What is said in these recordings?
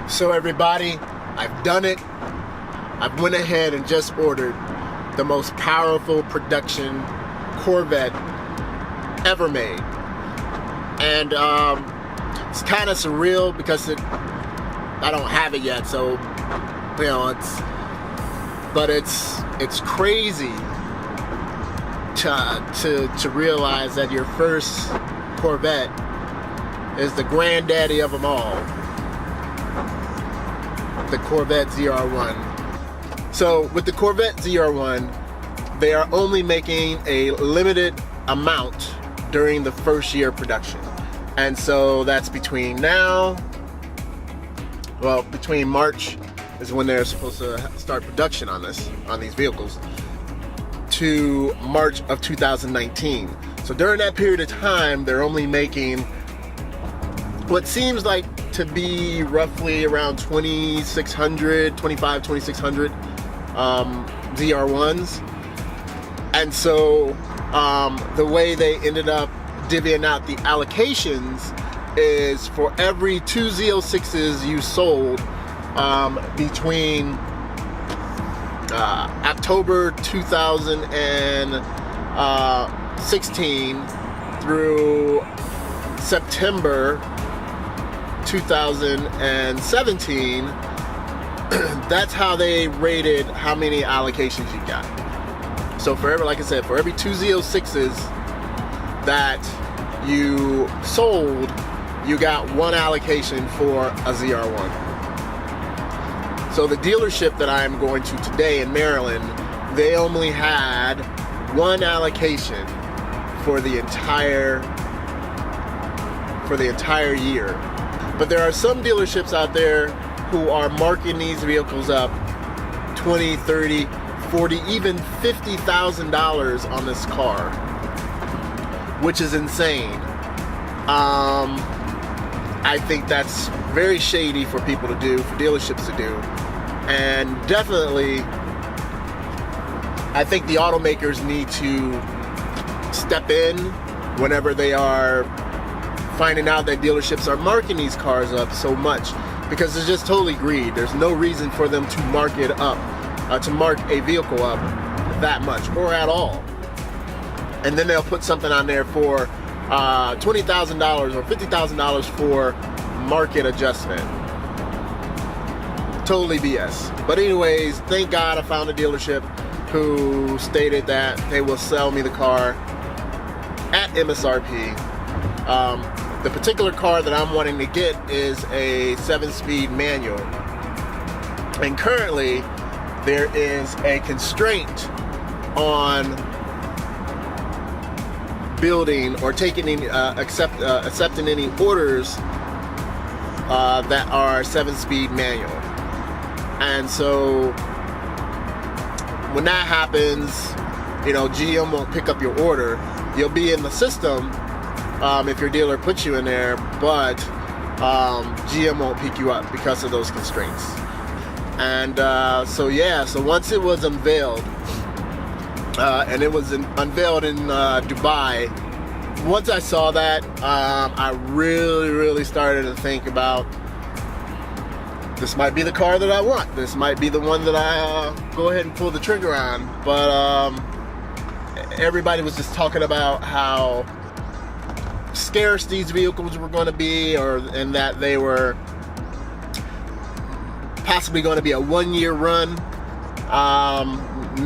So everybody, I've done it. I've went ahead and just ordered the most powerful production Corvette ever made. And it's kind of surreal because I don't have it yet, so you know, it's crazy to realize that your first Corvette is the granddaddy of them all, the Corvette ZR1. So with the Corvette ZR1, they are only making a limited amount during the first year production. And so that's between now, well, between March is when they're supposed to start production on these vehicles, to March of 2019. So during that period of time, they're only making what seems like to be roughly around 2,600 ZR1s. And so the way they ended up divvying out the allocations is for every 2 Z06s you sold between October 2016 through September 2017, that's how they rated how many allocations you got. So for every, like I said, for every 2 Z06s that you sold, you got 1 allocation for a ZR1. So the dealership that I'm going to today in Maryland, they only had 1 allocation for the entire year. But there are some dealerships out there who are marking these vehicles up $20, $30, $40, even $50,000 on this car, which is insane. I think that's very shady for people to do, for dealerships to do. And definitely, I think the automakers need to step in whenever they are finding out that dealerships are marking these cars up so much, because it's just totally greed. There's no reason for them to mark it up, to mark a vehicle up that much or at all. And then they'll put something on there for $20,000 or $50,000 for market adjustment. Totally BS. But anyways, thank God I found a dealership who stated that they will sell me the car at MSRP. The particular car that I'm wanting to get is a 7-speed manual. And currently, there is a constraint on building or taking any, accepting any orders that are 7-speed manual. And so when that happens, you know, GM won't pick up your order. You'll be in the system if your dealer puts you in there, but GM won't pick you up because of those constraints. And so yeah, so once it was unveiled, and it was unveiled in Dubai, once I saw that, I really started to think about, this might be the car that I want. This might be the one that I go ahead and pull the trigger on. But everybody was just talking about how scarce these vehicles were going to be, and that they were possibly going to be a 1-year run,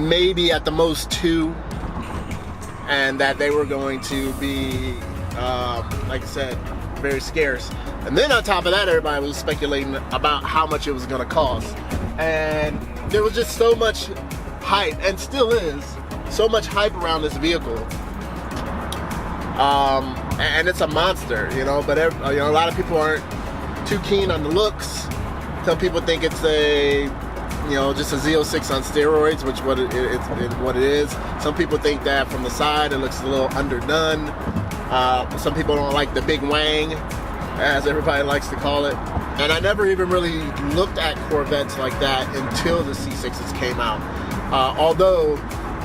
maybe at the most 2, and that they were going to be, like I said, very scarce. And then on top of that, everybody was speculating about how much it was going to cost. And there was just so much hype, and still is, so much hype around this vehicle. And it's a monster, you know, but you know, a lot of people aren't too keen on the looks. Some people think it's a, you know, just a Z06 on steroids, which what it is. Some people think that from the side it looks a little underdone. Some people don't like the big wang, as everybody likes to call it. And I never even really looked at Corvettes like that until the C6s came out. Although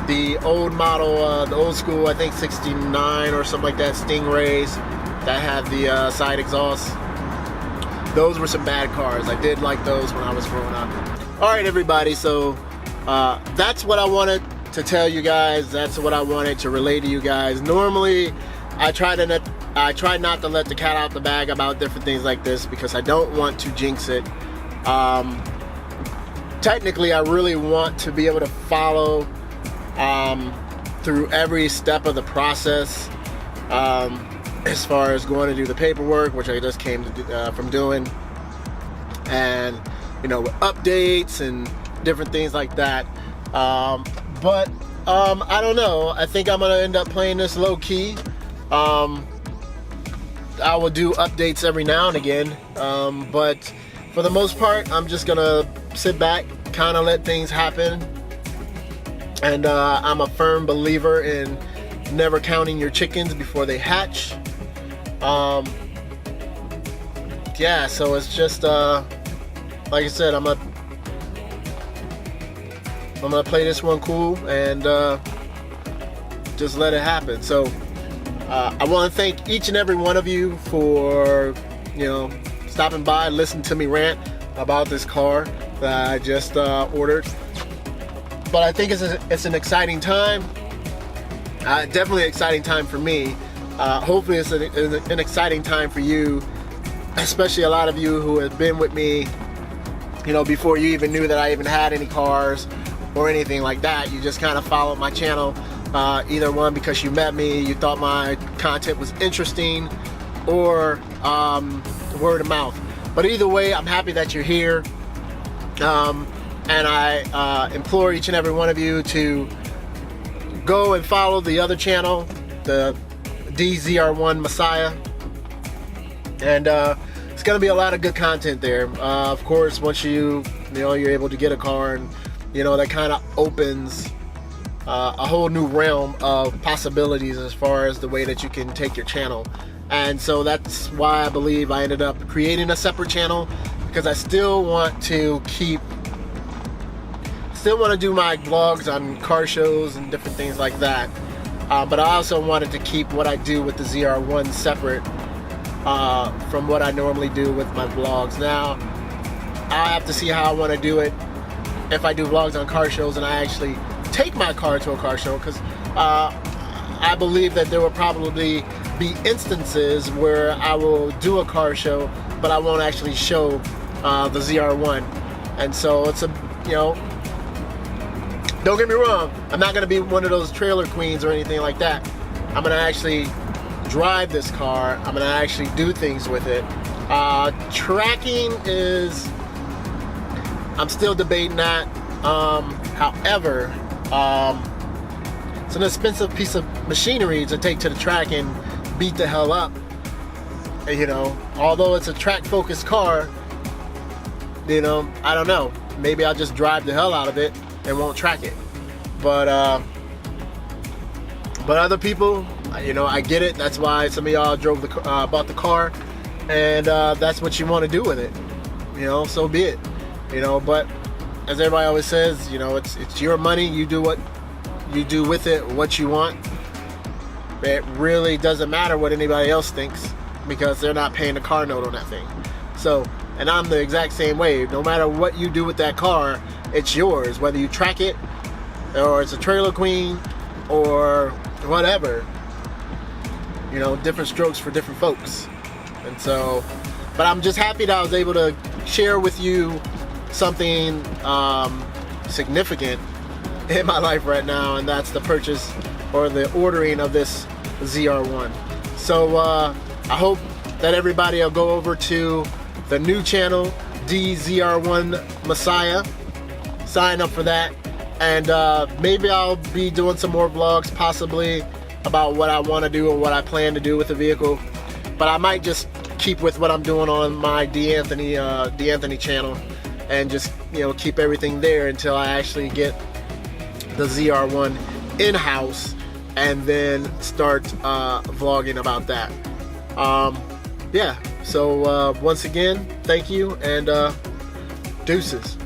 the old model, the old school, I think 69 or something like that, Stingrays that had the side exhaust, those were some bad cars. I did like those when I was growing up. All right, everybody, so that's what I wanted to tell you guys. That's what I wanted to relay to you guys. Normally, I try not to let the cat out the bag about different things like this because I don't want to jinx it. Technically, I really want to be able to follow through every step of the process, as far as going to do the paperwork, which I just came from doing, and you know, with updates and different things like that. But I don't know. I think I'm gonna end up playing this low key. I will do updates every now and again, but for the most part, I'm just gonna sit back, kind of let things happen. And I'm a firm believer in never counting your chickens before they hatch. Yeah, so it's just like I said, I'm gonna play this one cool and just let it happen. So I want to thank each and every one of you for, you know, stopping by, listening to me rant about this car that I just ordered. But I think it's an exciting time. Definitely an exciting time for me. Hopefully it's an exciting time for you, especially a lot of you who have been with me, you know, before you even knew that I even had any cars or anything like that. You just kind of followed my channel, either one because you met me, you thought my content was interesting, or word of mouth. But either way, I'm happy that you're here. And I implore each and every one of you to go and follow the other channel, the ZR1 Messiah. And it's going to be a lot of good content there. Of course, once you're able to get a car, and you know, that kind of opens a whole new realm of possibilities as far as the way that you can take your channel. And so that's why I believe I ended up creating a separate channel, because I still want to do my vlogs on car shows and different things like that. But I also wanted to keep what I do with the ZR1 separate from what I normally do with my vlogs. Now, I have to see how I want to do it if I do vlogs on car shows and I actually take my car to a car show, because I believe that there will probably be instances where I will do a car show, but I won't actually show the ZR1. And so it's don't get me wrong, I'm not going to be one of those trailer queens or anything like that. I'm going to actually drive this car. I'm going to actually do things with it. Tracking is, I'm still debating that. However, it's an expensive piece of machinery to take to the track and beat the hell up. You know, although it's a track-focused car, you know, I don't know. Maybe I'll just drive the hell out of it and won't track it. But other people, you know, I get it. That's why some of y'all bought the car, and that's what you want to do with it. You know, so be it. You know, but as everybody always says, you know, it's your money. You do what you do with it, what you want. It really doesn't matter what anybody else thinks, because they're not paying the car note on that thing. So, and I'm the exact same way. No matter what you do with that car, it's yours. Whether you track it, or it's a trailer queen, or whatever. You know, different strokes for different folks. And so, but I'm just happy that I was able to share with you something significant in my life right now, and that's the purchase or the ordering of this ZR1. So I hope that everybody will go over to the new channel, ZR1 Messiah, sign up for that, and maybe I'll be doing some more vlogs possibly about what I want to do or what I plan to do with the vehicle. But I might just keep with what I'm doing on my D'Anthony channel, and just, you know, keep everything there until I actually get the ZR1 in-house, and then start vlogging about that. Yeah, so once again, thank you, and deuces.